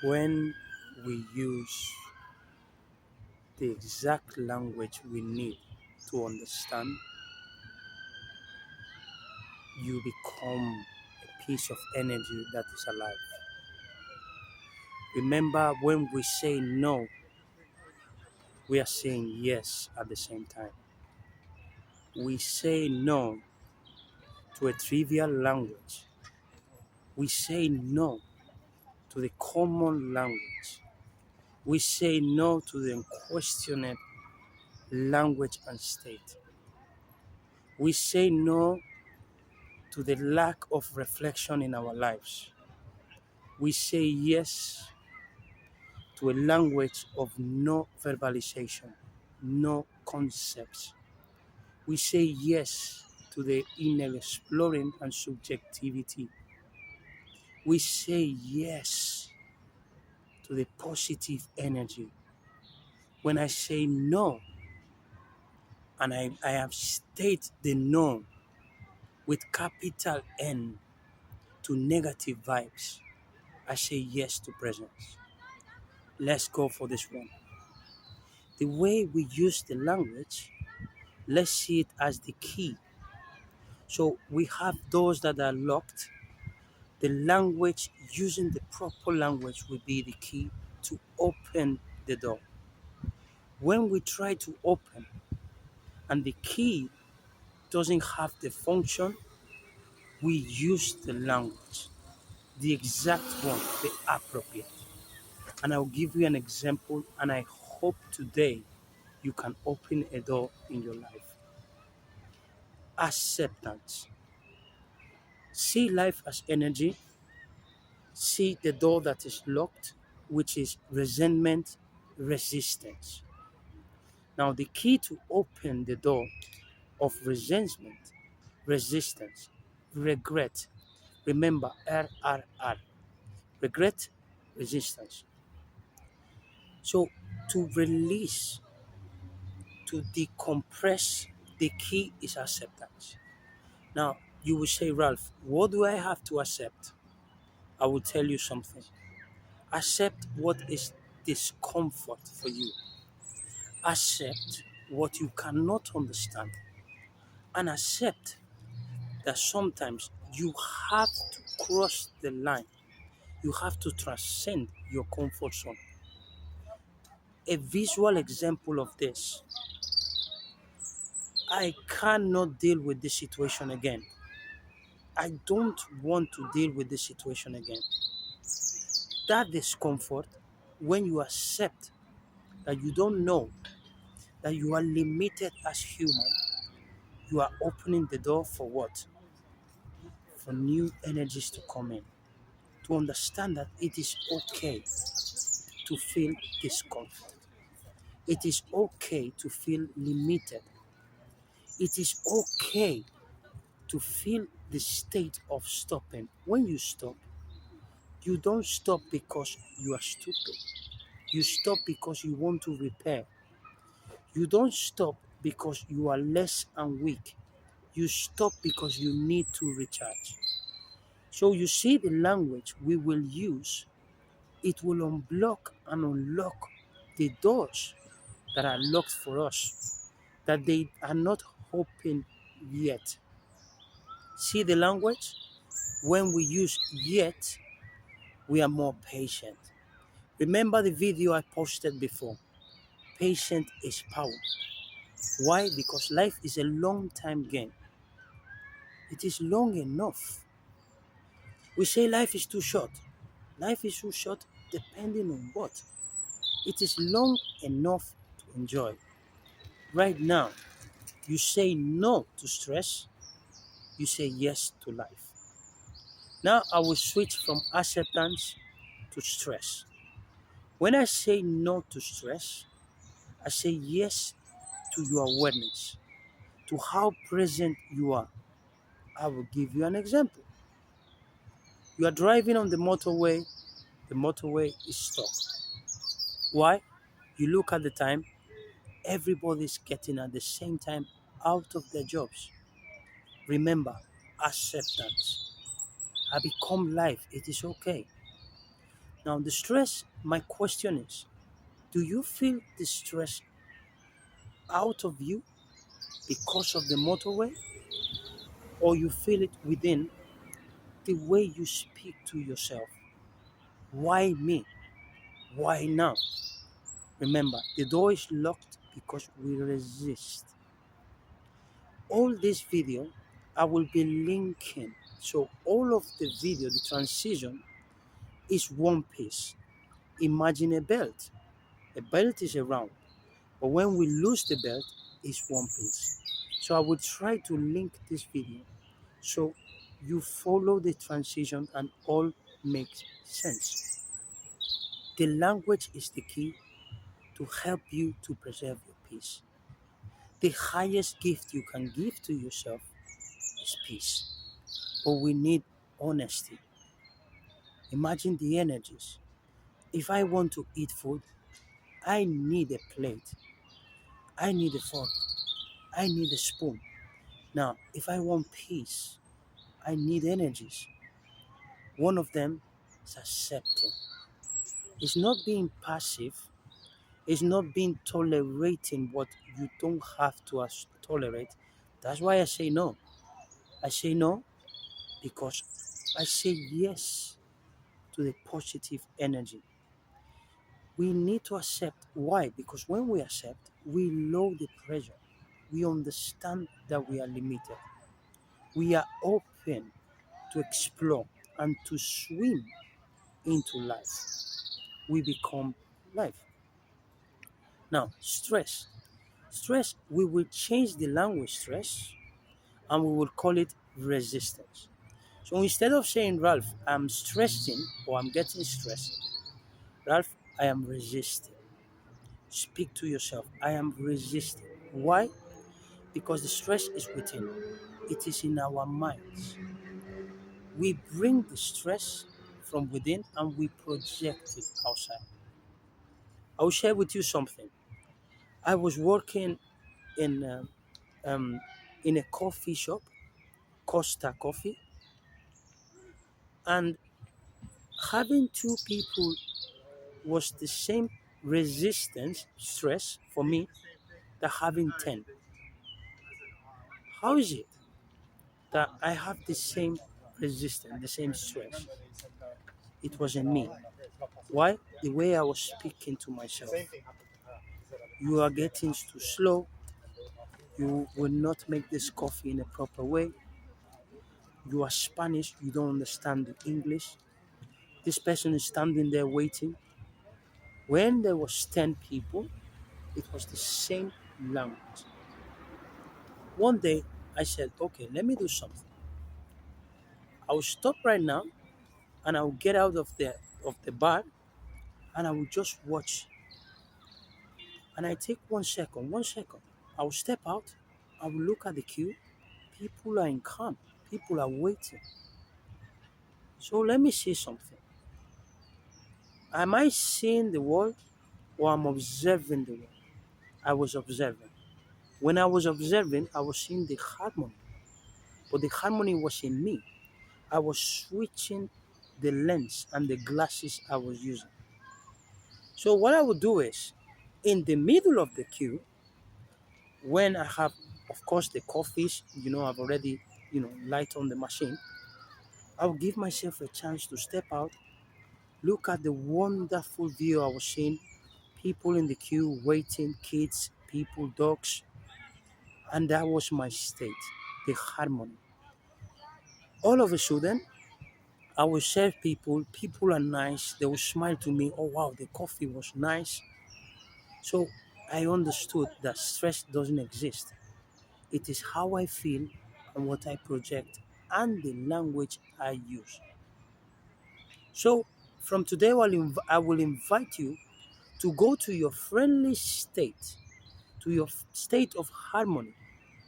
When we use the exact language we need to understand, you become a piece of energy that is alive. Remember, when we say no, we are saying yes at the same time. We say no to a trivial language. We say no to the common language. We say no to the unquestioned language and state. We say no to the lack of reflection in our lives. We say yes to a language of no verbalization, no concepts. We say yes to the inner exploring and subjectivity. We say yes to the positive energy. When I say no, and I have stated the no with capital N to negative vibes, I say yes to presence. Let's go for this one. The way we use the language, let's see it as the key. So we have doors that are locked. The language, using the proper language, will be the key to open the door. When we try to open and the key doesn't have the function, we use the language, the exact one, the appropriate. And I'll give you an example, and I hope today you can open a door in your life. Acceptance. See life as energy. See the door that is locked, which is resentment, resistance. Now, the key to open the door of resentment, resistance, regret. Remember RRR. Regret, resistance. So, to release, to decompress, the key is acceptance. Now, you will say, Ralph, what do I have to accept? I will tell you something. Accept what is discomfort for you. Accept what you cannot understand. And accept that sometimes you have to cross the line. You have to transcend your comfort zone. A visual example of this: I cannot deal with this situation again. I don't want to deal with this situation again. That discomfort, when you accept that you don't know, that you are limited as human, you are opening the door for what? For new energies to come in. To understand that it is okay to feel discomfort. It is okay to feel limited. It is okay to feel the state of stopping. When you stop, you don't stop because you are stupid. You stop because you want to repair. You don't stop because you are less and weak. You stop because you need to recharge. So you see the language we will use, it will unblock and unlock the doors that are locked for us, that they are not open yet. See the language? When we use yet, we are more patient. Remember the video I posted before? Patient is power. Why? Because life is a long time game. It is long enough. We say life is too short. Life is too short depending on what? It is long enough to enjoy. Right now, you say no to stress, you say yes to life. Now I will switch from acceptance to stress. When I say no to stress, I say yes to your awareness, to how present you are. I will give you an example. You are driving on the motorway is stopped. Why? You look at the time, everybody's getting at the same time out of their jobs. Remember, acceptance. I become life, it is okay. Now, the stress, my question is, do you feel the stress out of you because of the motorway, or you feel it within the way you speak to yourself? Why me? Why now? Remember, the door is locked because we resist. All this video, I will be linking. So all of the video, the transition is one piece. Imagine a belt. A belt is around, but when we lose the belt, it's one piece. So I will try to link this video so you follow the transition and all makes sense. The language is the key to help you to preserve your peace. The highest gift you can give to yourself is peace. But we need honesty. Imagine the energies. If I want to eat food, I need a plate, I need a fork, I need a spoon. Now, if I want peace, I need energies. One of them is accepting. It's not being passive, it's not being tolerating what you don't have to tolerate. That's why I say no. I say no because I say yes to the positive energy. We need to accept. Why? Because when we accept, we lower the pressure. We understand that we are limited. We are open to explore and to swim into life. We become life. Now, stress. Stress, we will change the language stress and we will call it resistance. So instead of saying, Ralph, I'm stressing or I'm getting stressed, Ralph, I am resisting. Speak to yourself, I am resisting. Why? Because the stress is within, it is in our minds. We bring the stress from within and we project it outside. I will share with you something. I was working in um, in a coffee shop, Costa Coffee, and having two people was the same resistance stress for me that having 10. How is it that I have the same resistance, the same stress? It wasn't me. Why? The way I was speaking to myself. You are getting too slow. You will not make this coffee in a proper way. You are Spanish. You don't understand the English. This person is standing there waiting. When there was 10 people, it was the same language. One day, I said, okay, let me do something. I will stop right now and I will get out of the bar and I will just watch. And I take 1 second, 1 second. I will step out. I will look at the queue. People are in calm. People are waiting. So let me see something. Am I seeing the world or I'm observing the world? I was observing. When I was observing, I was seeing the harmony, but the harmony was in me. I was switching the lens and the glasses I was using. So what I would do is, in the middle of the queue, when I have, of course, the coffees, I've already, light on the machine, I'll give myself a chance to step out, look at the wonderful view I was seeing, people in the queue waiting, kids, people, dogs, and that was my state, the harmony. All of a sudden, I will serve people, people are nice, they will smile to me, oh wow, the coffee was nice. So I understood that stress doesn't exist. It is how I feel and what I project and the language I use. So from today, I will invite you to go to your friendly state, to your state of harmony,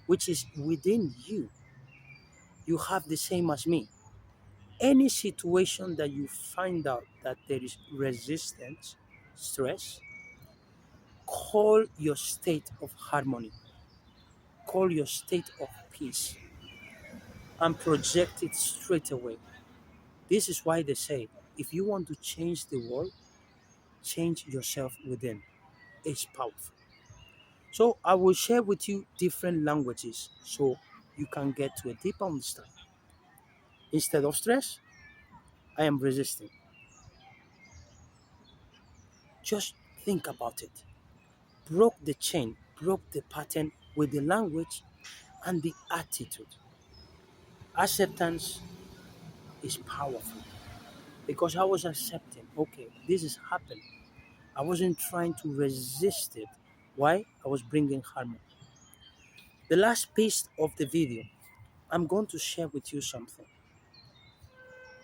which is within you. You have the same as me. Any situation that you find out that there is resistance, stress, call your state of harmony, call your state of peace, and project it straight away. This is why they say If you want to change the world, change yourself within. It's powerful. So I will share with you different languages so you can get to a deeper understanding. Instead of stress, I am resisting. Just think about it. Broke the chain, broke the pattern with the language and the attitude. Acceptance is powerful because I was accepting, okay, this is happening. I wasn't trying to resist it. Why? I was bringing harmony. The last piece of the video, I'm going to share with you something.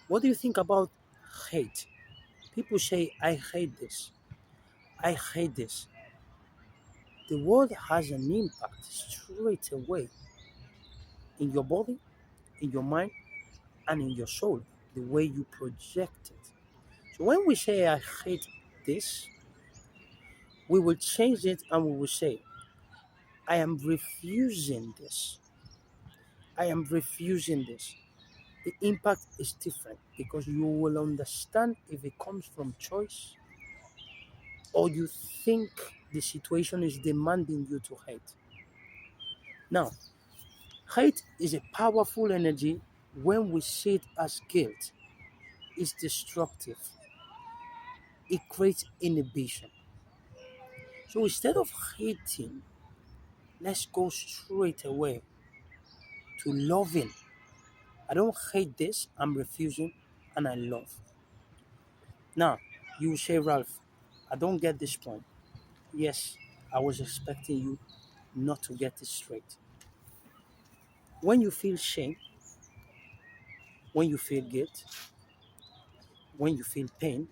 What do you think about hate? People say, I hate this. I hate this. The word has an impact straight away in your body, in your mind, and in your soul, the way you project it. So when we say, I hate this, we will change it and we will say, I am refusing this. I am refusing this. The impact is different because you will understand if it comes from choice or you think the situation is demanding you to hate. Now, hate is a powerful energy when we see it as guilt. It's destructive. It creates inhibition. So instead of hating, let's go straight away to loving. I don't hate this, I'm refusing, and I love. Now, you will say, Ralph, I don't get this point. Yes, I was expecting you not to get it straight. When you feel shame, when you feel guilt, when you feel pain,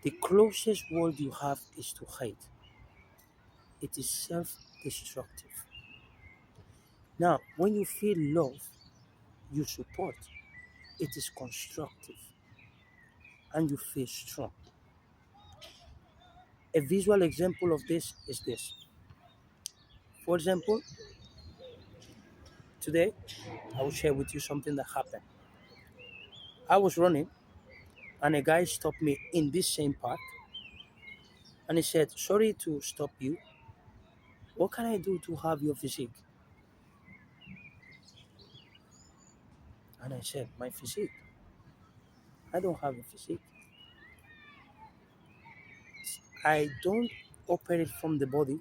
the closest word you have is to hate. It is self destructive. Now, when you feel love, you support. It is constructive and you feel strong. A visual example of this is this. For example, today I will share with you something that happened. I was running and a guy stopped me in this same park and he said, sorry to stop you. What can I do to have your physique? And I said, my physique? I don't have a physique. I don't operate from the body.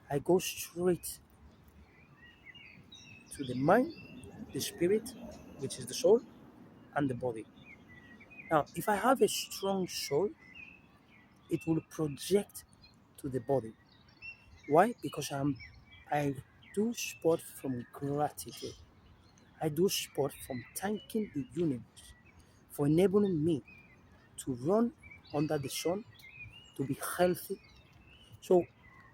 I go straight to the mind, the spirit, which is the soul, and the body. Now, if I have a strong soul, it will project to the body. Why? Because I do sport from gratitude. I do sport from thanking the universe for enabling me to run under the sun, to be healthy. So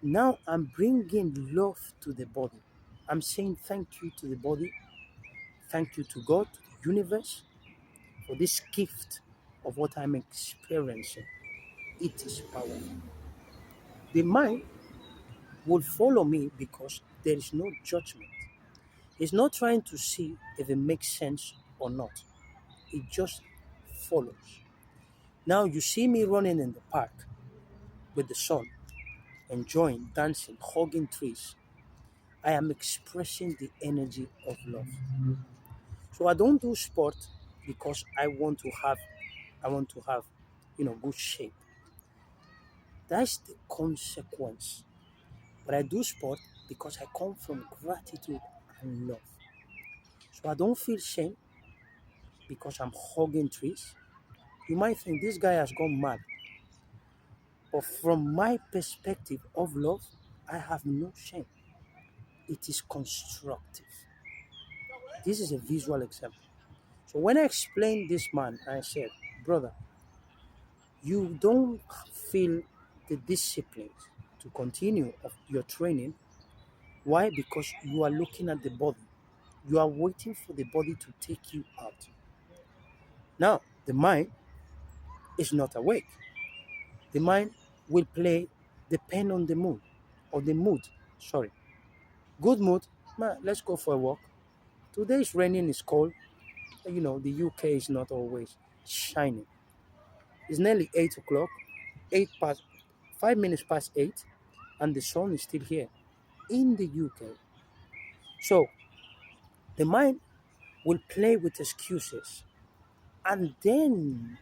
now I'm bringing love to the body. I'm saying thank you to the body, thank you to God, to the universe, for this gift of what I'm experiencing. It is powerful. The mind will follow me because there is no judgment. It's not trying to see if it makes sense or not. It just follows. Now you see me running in the park with the sun, enjoying, dancing, hugging trees. I am expressing the energy of love. So I don't do sport because I want to have, good shape. That's the consequence. But I do sport because I come from gratitude and love. So I don't feel shame because I'm hugging trees. You might think this guy has gone mad. But from my perspective of love, I have no shame. It is constructive. This is a visual example. So when I explained this man, I said, brother, you don't feel the discipline to continue of your training. Why? Because you are looking at the body. You are waiting for the body to take you out. Now, the mind is not awake. The mind will play depend on the mood or the mood. Sorry. Good mood. Man, let's go for a walk. Today is raining, it's cold. The UK is not always. shining. It's nearly 8 o'clock, 8 past, 5 minutes past 8, and the sun is still here in the UK. So the mind will play with excuses, and then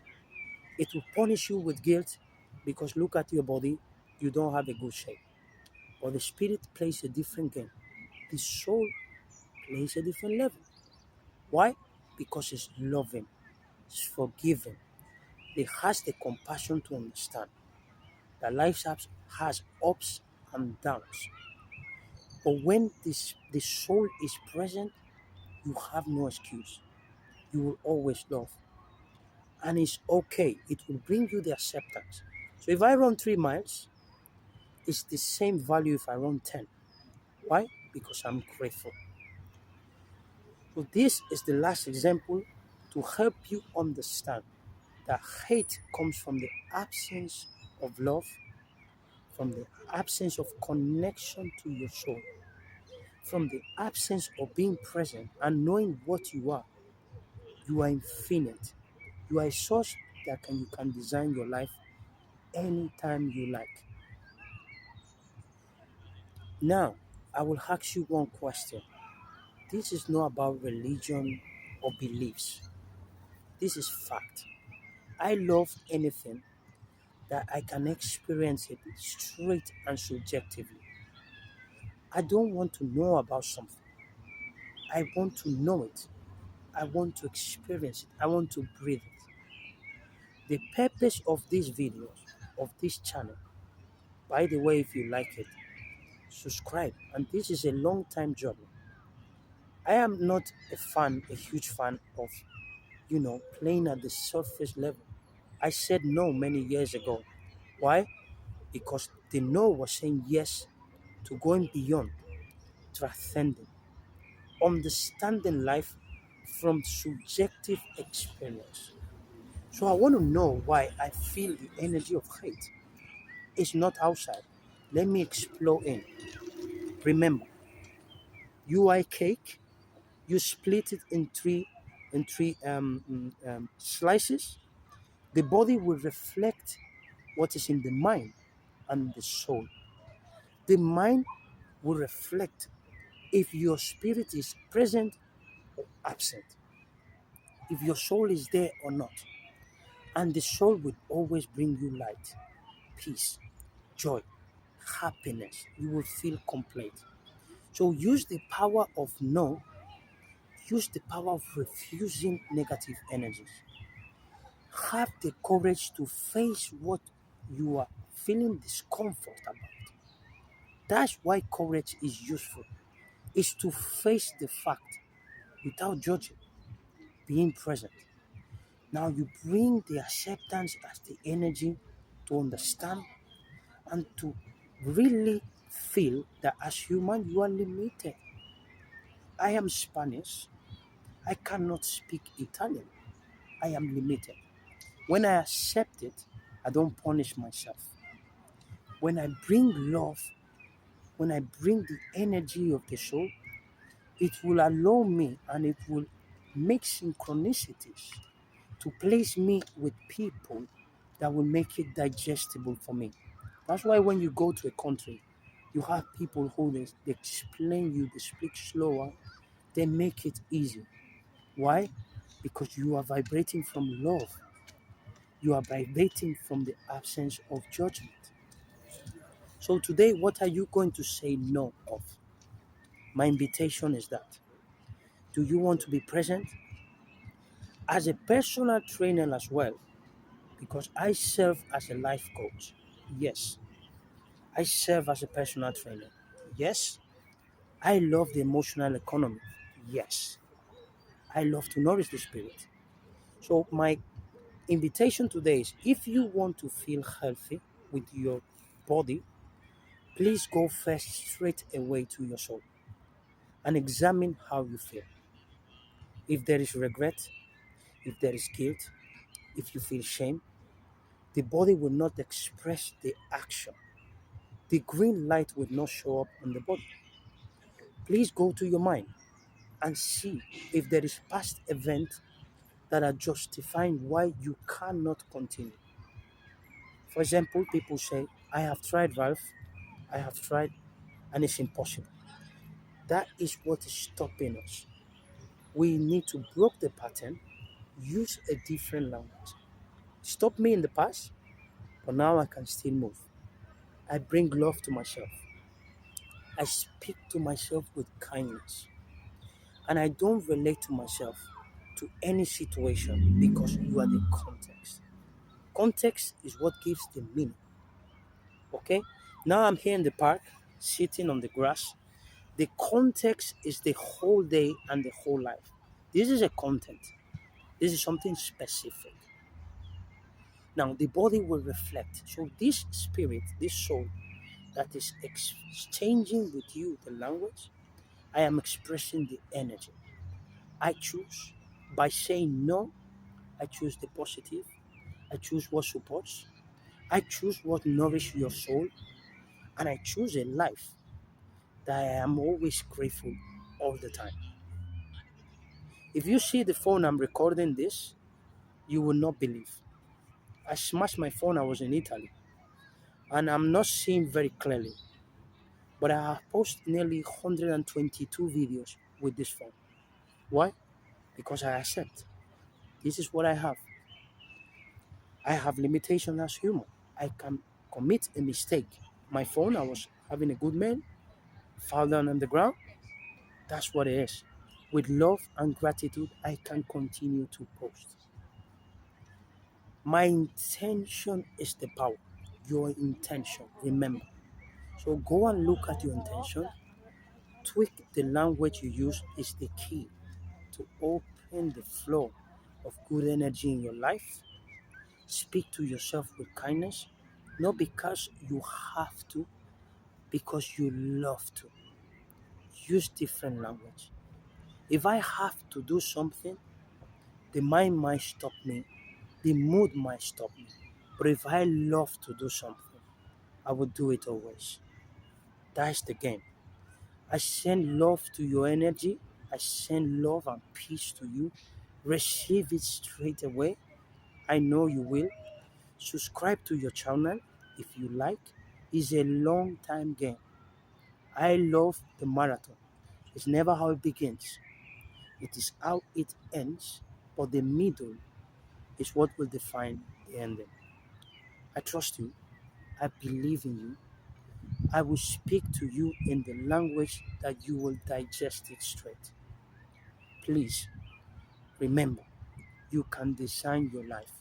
it will punish you with guilt because look at your body, you don't have a good shape. But the spirit plays a different game. The soul plays a different level. Why? Because it's loving, it's forgiving, it has the compassion to understand that has ups and downs. But when the soul is present, you have no excuse. You will always love. And it's okay. It will bring you the acceptance. So if I run 3 miles, it's the same value if I run 10. Why? Because I'm grateful. So this is the last example to help you understand that hate comes from the absence of love, from the absence of connection to your soul, from the absence of being present and knowing what you are. You are infinite. You are a source you can design your life anytime you like. Now, I will ask you one question. This is not about religion or beliefs. This is fact. I love anything that I can experience it straight and subjectively. I don't want to know about something. I want to know it. I want to experience it. I want to breathe it. The purpose of these videos, of this channel, by the way, if you like it, subscribe. And this is a long time journey. I am not a huge fan of, playing at the surface level. I said no many years ago. Why? Because the no was saying yes to going beyond, transcending, understanding life from subjective experience. So I want to know why I feel the energy of hate. It's not outside. Let me explore in. Remember, you are a cake. You split it in three slices. The body will reflect what is in the mind and the soul. The mind will reflect if your spirit is present or absent, if your soul is there or not. And the soul will always bring you light, peace, joy, happiness. You will feel complete. So use the power of no, use the power of refusing negative energies. Have the courage to face what you are feeling discomfort about. That's why courage is useful. Is to face the fact without judging, being present. Now you bring the acceptance as the energy to understand and to really feel that as human you are limited. I am Spanish. I cannot speak Italian. I am limited. When I accept it, I don't punish myself. When I bring love, when I bring the energy of the soul, it will allow me and it will make synchronicities to place me with people that will make it digestible for me. That's why when you go to a country, you have people who they explain you, they speak slower, they make it easy. Why? Because you are vibrating from love. You are vibrating from the absence of judgment. So today, what are you going to say no of? My invitation is that. Do you want to be present? As a personal trainer as well, because I serve as a life coach. Yes, I serve as a personal trainer. Yes, I love the emotional economy. Yes, I love to nourish the spirit. So, my invitation today is if you want to feel healthy with your body, please go first straight away to your soul and examine how you feel. If there is regret, if there is guilt, if you feel shame, the body will not express the action. The green light will not show up on the body. Please go to your mind and see if there is past event that are justifying why you cannot continue. For example, people say, I have tried, Ralph, I have tried, and it's impossible. That is what is stopping us. We need to break the pattern, use a different language. Stop me in the past, but now I can still move. I bring love to myself. I speak to myself with kindness. And I don't relate to myself to any situation because you are the context. Context is what gives the meaning. Okay? Now I'm here in the park, sitting on the grass. The context is the whole day and the whole life. This is a content. This is something specific. Now the body will reflect. So this spirit, this soul that is exchanging with you the language, I am expressing the energy. I choose by saying no, I choose the positive. I choose what supports. I choose what nourishes your soul. And I choose a life that I am always grateful all the time. If you see the phone I'm recording this, you will not believe. I smashed my phone, I was in Italy. And I'm not seeing very clearly. But I have posted nearly 122 videos with this phone. Why? Because I accept. This is what I have. I have limitations as human. I can commit a mistake. My phone, I was having a good meal, fall down on the ground. That's what it is. With love and gratitude, I can continue to post. My intention is the power. Your intention, remember. So go and look at your intention. Tweak the language you use is the key to open the flow of good energy in your life. Speak to yourself with kindness, not because you have to, because you love to. Use different language. If I have to do something, the mind might stop me, the mood might stop me. But if I love to do something, I will do it always. That's the game. I send love to your energy. I send love and peace to you. Receive it straight away. I know you will. Subscribe to your channel if you like. It's a long time game. I love the marathon. It's never how it begins. It is how it ends, but the middle is what will define the ending. I trust you. I believe in you. I will speak to you in the language that you will digest it straight. Please remember, you can design your life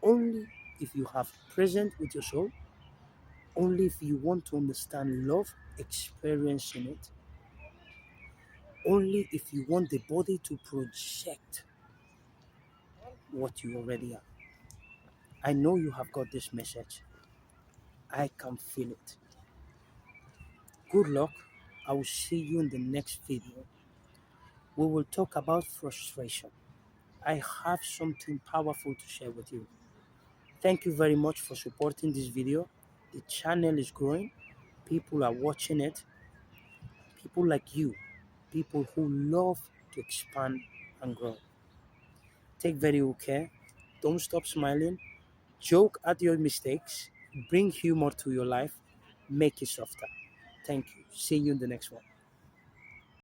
only if you have present with your soul, only if you want to understand love, experiencing it, only if you want the body to project what you already are. I know you have got this message. I can feel it. Good luck. I will see you in the next video. We will talk about frustration. I have something powerful to share with you. Thank you very much for supporting this video. The channel is growing. People are watching it. People like you. People who love to expand and grow. Take very good care. Don't stop smiling. Joke at your mistakes. Bring humor to your life. Make it softer. Thank you. See you in the next one.